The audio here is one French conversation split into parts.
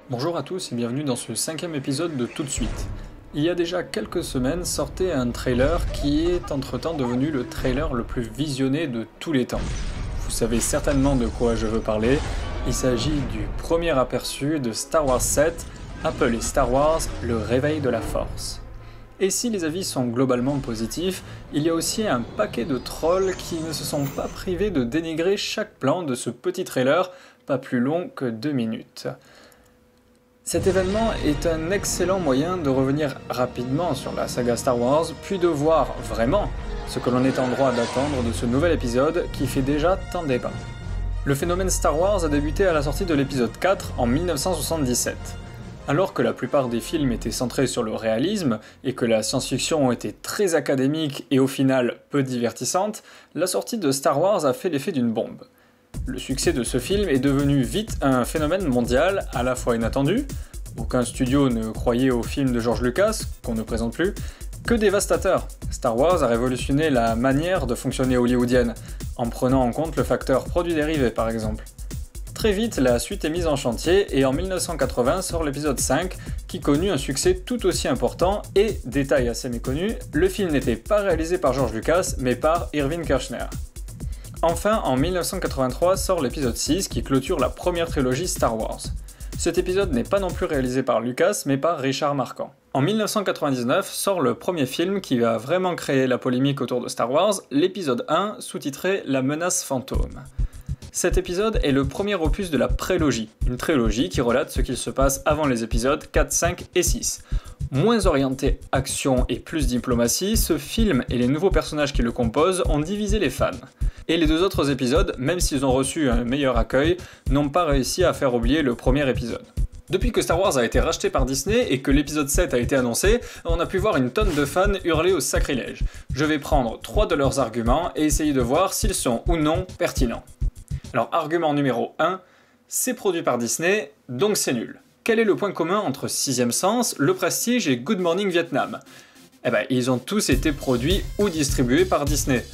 Bonjour à tous et bienvenue dans ce 5e épisode de Tout de suite. Il y a déjà quelques semaines sortait un trailer qui est entre-temps devenu le trailer le plus visionné de tous les temps. Vous savez certainement de quoi je veux parler, il s'agit du premier aperçu de Star Wars 7, appelé Star Wars le réveil de la force. Et si les avis sont globalement positifs, il y a aussi un paquet de trolls qui ne se sont pas privés de dénigrer chaque plan de ce petit trailer, pas plus long que 2 minutes. Cet événement est un excellent moyen de revenir rapidement sur la saga Star Wars, puis de voir vraiment ce que l'on est en droit d'attendre de ce nouvel épisode qui fait déjà tant débat. Le phénomène Star Wars a débuté à la sortie de l'épisode 4 en 1977. Alors que la plupart des films étaient centrés sur le réalisme et que la science-fiction était très académique et au final peu divertissante, la sortie de Star Wars a fait l'effet d'une bombe. Le succès de ce film est devenu vite un phénomène mondial à la fois inattendu, aucun studio ne croyait au film de George Lucas, qu'on ne présente plus, que dévastateur. Star Wars a révolutionné la manière de fonctionner hollywoodienne, en prenant en compte le facteur produits dérivés par exemple. Très vite, la suite est mise en chantier et en 1980 sort l'épisode 5 qui connut un succès tout aussi important et, détail assez méconnu, le film n'était pas réalisé par George Lucas mais par Irving Kershner. Enfin, en 1983 sort l'épisode 6 qui clôture la première trilogie Star Wars. Cet épisode n'est pas non plus réalisé par Lucas mais par Richard Marquand. En 1999 sort le premier film qui va vraiment créer la polémique autour de Star Wars, l'épisode 1 sous-titré La menace fantôme. Cet épisode est le premier opus de la prélogie, une trilogie qui relate ce qu'il se passe avant les épisodes 4, 5 et 6. Moins orienté action et plus diplomatie, ce film et les nouveaux personnages qui le composent ont divisé les fans. Et les 2 autres épisodes, même s'ils ont reçu un meilleur accueil, n'ont pas réussi à faire oublier le premier épisode. Depuis que Star Wars a été racheté par Disney et que l'épisode 7 a été annoncé, on a pu voir une tonne de fans hurler au sacrilège. Je vais prendre 3 de leurs arguments et essayer de voir s'ils sont ou non pertinents. Alors, argument numéro 1, c'est produit par Disney, donc c'est nul. Quel est le point commun entre Sixième Sens, Le Prestige et Good Morning Vietnam ? Ils ont tous été produits ou distribués par Disney.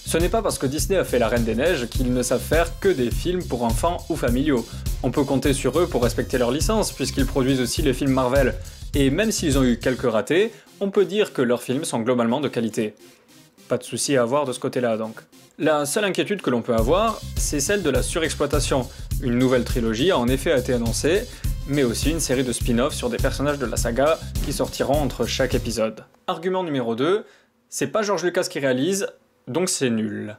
Ce n'est pas parce que Disney a fait La Reine des Neiges qu'ils ne savent faire que des films pour enfants ou familiaux. On peut compter sur eux pour respecter leur licence, puisqu'ils produisent aussi les films Marvel. Et même s'ils ont eu quelques ratés, on peut dire que leurs films sont globalement de qualité. Pas de souci à avoir de ce côté-là donc. La seule inquiétude que l'on peut avoir, c'est celle de la surexploitation. Une nouvelle trilogie a en effet été annoncée, mais aussi une série de spin-offs sur des personnages de la saga qui sortiront entre chaque épisode. Argument numéro 2, c'est pas George Lucas qui réalise, donc c'est nul.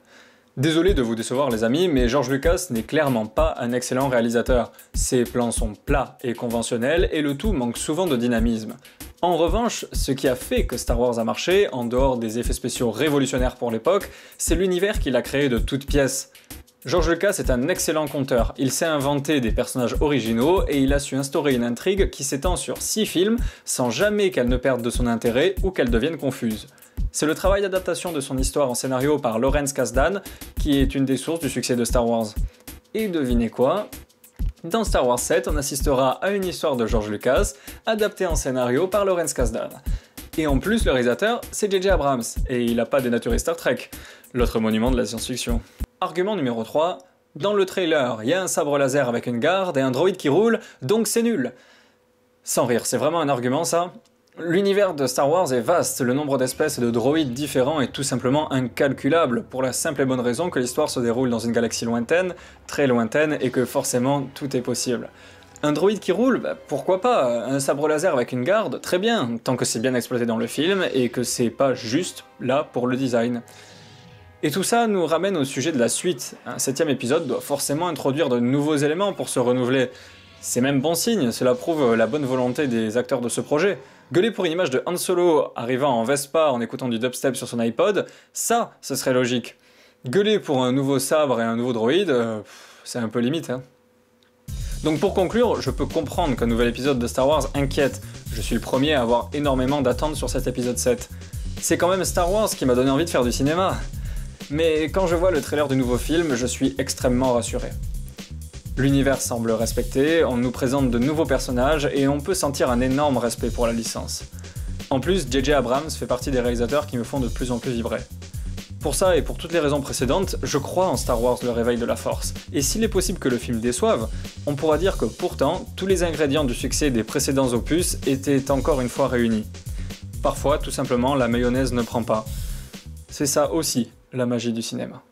Désolé de vous décevoir les amis, mais George Lucas n'est clairement pas un excellent réalisateur. Ses plans sont plats et conventionnels, et le tout manque souvent de dynamisme. En revanche, ce qui a fait que Star Wars a marché, en dehors des effets spéciaux révolutionnaires pour l'époque, c'est l'univers qu'il a créé de toutes pièces. George Lucas est un excellent conteur, il sait inventer des personnages originaux et il a su instaurer une intrigue qui s'étend sur 6 films sans jamais qu'elle ne perde de son intérêt ou qu'elle devienne confuse. C'est le travail d'adaptation de son histoire en scénario par Lawrence Kasdan qui est une des sources du succès de Star Wars. Et devinez quoi ? Dans Star Wars 7, on assistera à une histoire de George Lucas, adaptée en scénario par Lawrence Kasdan. Et en plus, le réalisateur, c'est J.J. Abrams, et il a pas dénaturé Star Trek, l'autre monument de la science-fiction. Argument numéro 3, dans le trailer, il y a un sabre laser avec une garde et un droïde qui roule, donc c'est nul. Sans rire, c'est vraiment un argument ça ? L'univers de Star Wars est vaste, le nombre d'espèces et de droïdes différents est tout simplement incalculable, pour la simple et bonne raison que l'histoire se déroule dans une galaxie lointaine, très lointaine, et que forcément tout est possible. Un droïde qui roule, pourquoi pas, un sabre laser avec une garde, très bien, tant que c'est bien exploité dans le film, et que c'est pas juste là pour le design. Et tout ça nous ramène au sujet de la suite. Un 7e épisode doit forcément introduire de nouveaux éléments pour se renouveler. C'est même bon signe, cela prouve la bonne volonté des acteurs de ce projet. Gueuler pour une image de Han Solo arrivant en Vespa en écoutant du dubstep sur son iPod, ça, ce serait logique. Gueuler pour un nouveau sabre et un nouveau droïde, c'est un peu limite, hein. Donc pour conclure, je peux comprendre qu'un nouvel épisode de Star Wars inquiète. Je suis le premier à avoir énormément d'attentes sur cet épisode 7. C'est quand même Star Wars qui m'a donné envie de faire du cinéma. Mais quand je vois le trailer du nouveau film, je suis extrêmement rassuré. L'univers semble respecté, on nous présente de nouveaux personnages et on peut sentir un énorme respect pour la licence. En plus, J.J. Abrams fait partie des réalisateurs qui me font de plus en plus vibrer. Pour ça et pour toutes les raisons précédentes, je crois en Star Wars le réveil de la Force. Et s'il est possible que le film déçoive, on pourra dire que pourtant, tous les ingrédients du succès des précédents opus étaient encore une fois réunis. Parfois, tout simplement, la mayonnaise ne prend pas. C'est ça aussi, la magie du cinéma.